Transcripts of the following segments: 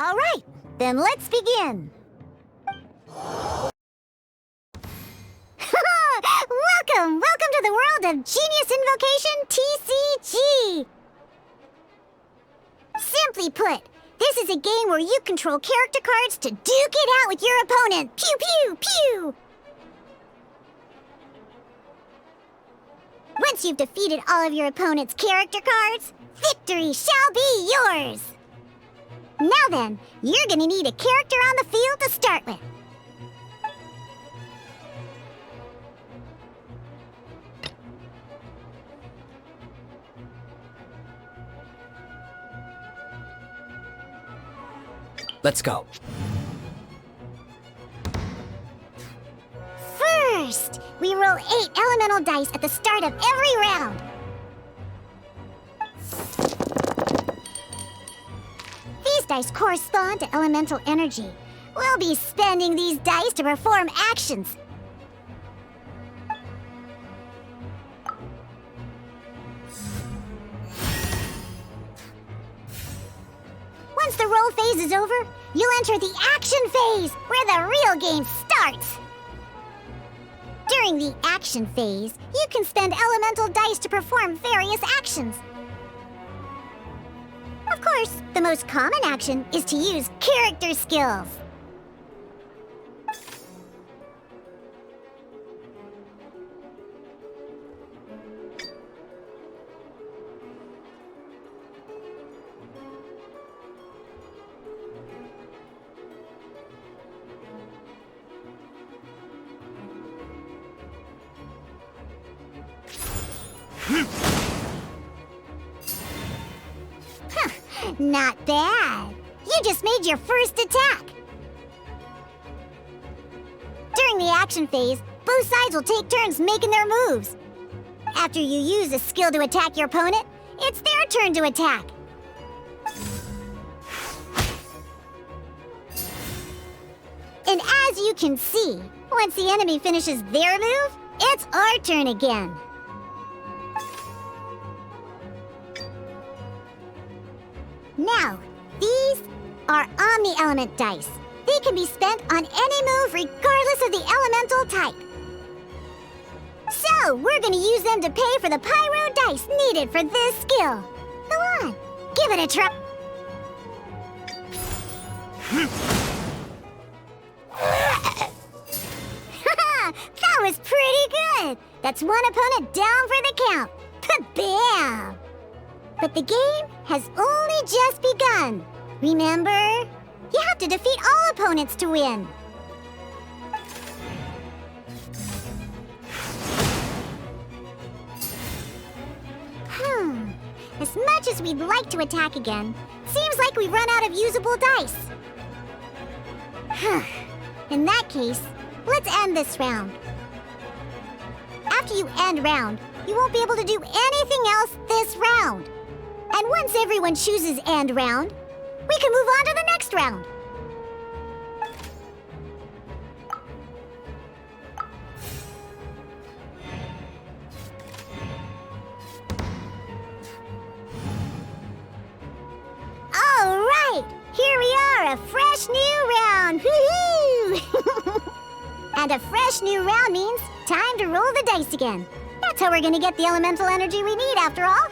All right, then let's begin. Welcome to the world of Genius Invocation TCG! Simply put, this is a game where you control character cards to duke it out with your opponent. Pew pew pew! Once you've defeated all of your opponent's character cards, victory shall be yours! Now then, you're gonna need a character on the field to start with. Let's go. First, we roll 8 elemental dice at the start of every round. These dice correspond to elemental energy. We'll be spending these dice to perform actions. Once the roll phase is over, you'll enter the action phase, where the real game starts. During the action phase, you can spend elemental dice to perform various actions. Of course, the most common action is to use character skills. Not bad. You just made your first attack. During the action phase, both sides will take turns making their moves. After you use a skill to attack your opponent, it's their turn to attack. And as you can see, once the enemy finishes their move, it's our turn again. Now, these are omni-element dice. They can be spent on any move regardless of the elemental type. So, we're gonna use them to pay for the Pyro dice needed for this skill. Go on, give it a try. That was pretty good! That's one opponent down for the count. Bam! But the game has only just begun. Remember? You have to defeat all opponents to win. As much as we'd like to attack again, seems like we've run out of usable dice. In that case, let's end this round. After you end round, you won't be able to do anything else this round. And once everyone chooses end round, we can move on to the next round. All right, here we are, a fresh new round. Woohoo! And a fresh new round means time to roll the dice again. That's how we're gonna get the elemental energy we need after all.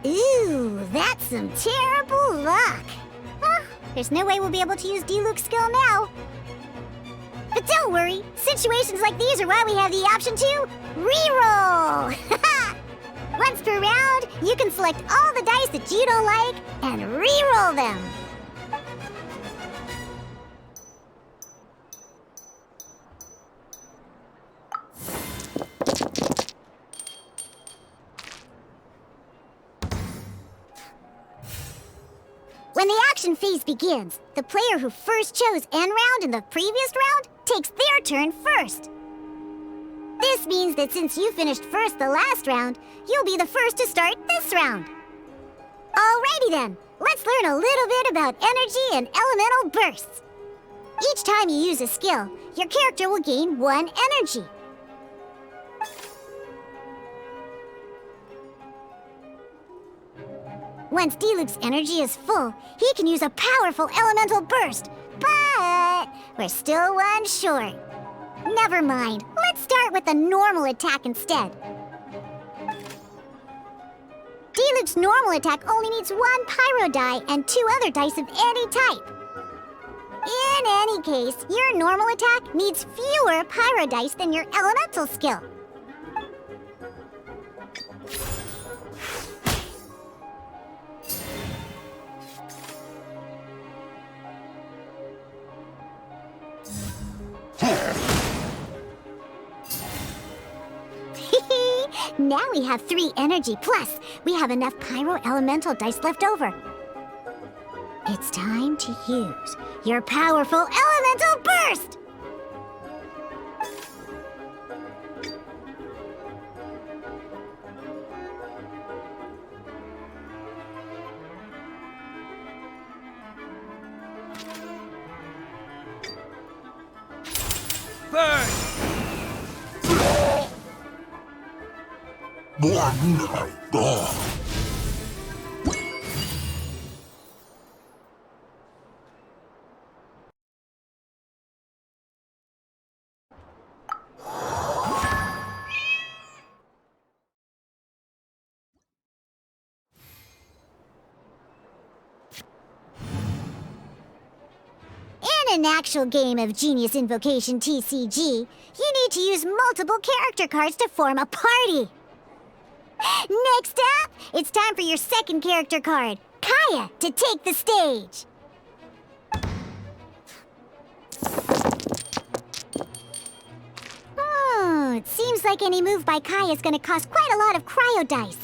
Ooh, that's some terrible luck. Well, there's no way we'll be able to use D-Luke's skill now. But don't worry, situations like these are why we have the option to re-roll. Once per round, you can select all the dice that you don't like and re-roll them. When the action phase begins, the player who first chose end round in the previous round takes their turn first. This means that since you finished first the last round, you'll be the first to start this round. Alrighty then, let's learn a little bit about energy and elemental bursts. Each time you use a skill, your character will gain 1 energy. Once D-Luke's energy is full, he can use a powerful elemental burst. But we're still one short. Never mind. Let's start with a normal attack instead. D-Luke's normal attack only needs 1 Pyro die and 2 other dice of any type. In any case, your normal attack needs fewer Pyro dice than your elemental skill. Now we have 3 energy, plus we have enough Pyro elemental dice left over. It's time to use your powerful elemental burst! Burn! In an actual game of Genius Invocation TCG, you need to use multiple character cards to form a party. Next up, it's time for your second character card, Kaya, to take the stage. It seems like any move by Kaya is going to cost quite a lot of Cryo dice.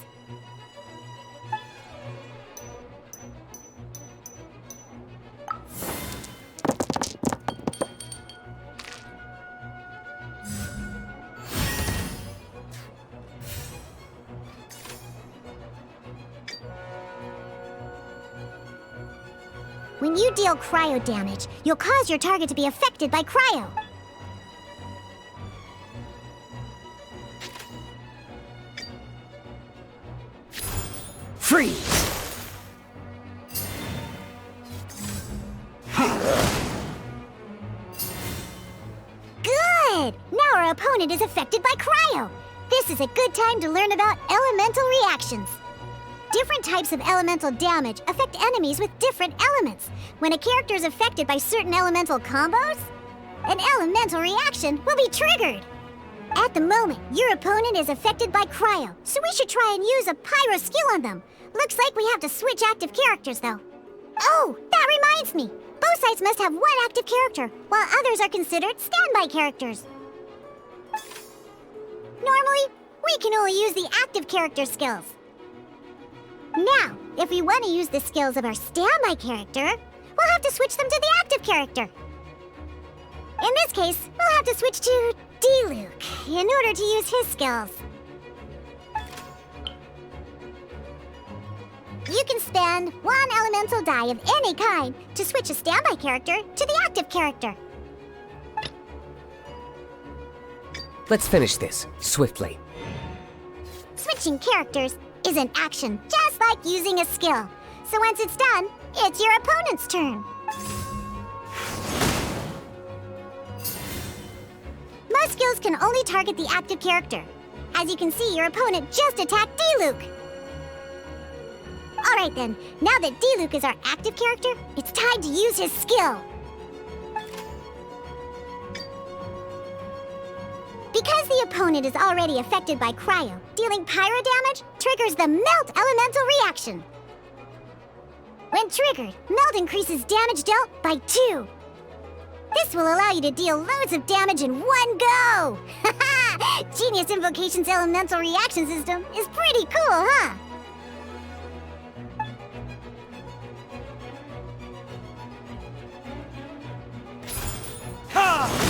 When you deal Cryo damage, you'll cause your target to be affected by Cryo. Freeze! Good! Now our opponent is affected by Cryo. This is a good time to learn about elemental reactions. Different types of elemental damage affect enemies with different elements. When a character is affected by certain elemental combos, an elemental reaction will be triggered. At the moment, your opponent is affected by Cryo, so we should try and use a Pyro skill on them. Looks like we have to switch active characters, though. Oh, that reminds me. Both sides must have 1 active character, while others are considered standby characters. Normally, we can only use the active character skills. Now, if we want to use the skills of our standby character, we'll have to switch them to the active character. In this case, we'll have to switch to D-Luke in order to use his skills. You can spend 1 elemental die of any kind to switch a standby character to the active character. Let's finish this, swiftly. Switching characters is an action just like using a skill. So once it's done, it's your opponent's turn. Most skills can only target the active character. As you can see, your opponent just attacked D-Luke. Alright then, now that D-Luke is our active character, it's time to use his skill. Because the opponent is already affected by Cryo, dealing Pyro damage triggers the Melt elemental reaction. When triggered, Melt increases damage dealt by 2. This will allow you to deal loads of damage in one go! Genius Invocation's elemental reaction system is pretty cool, huh? Ha!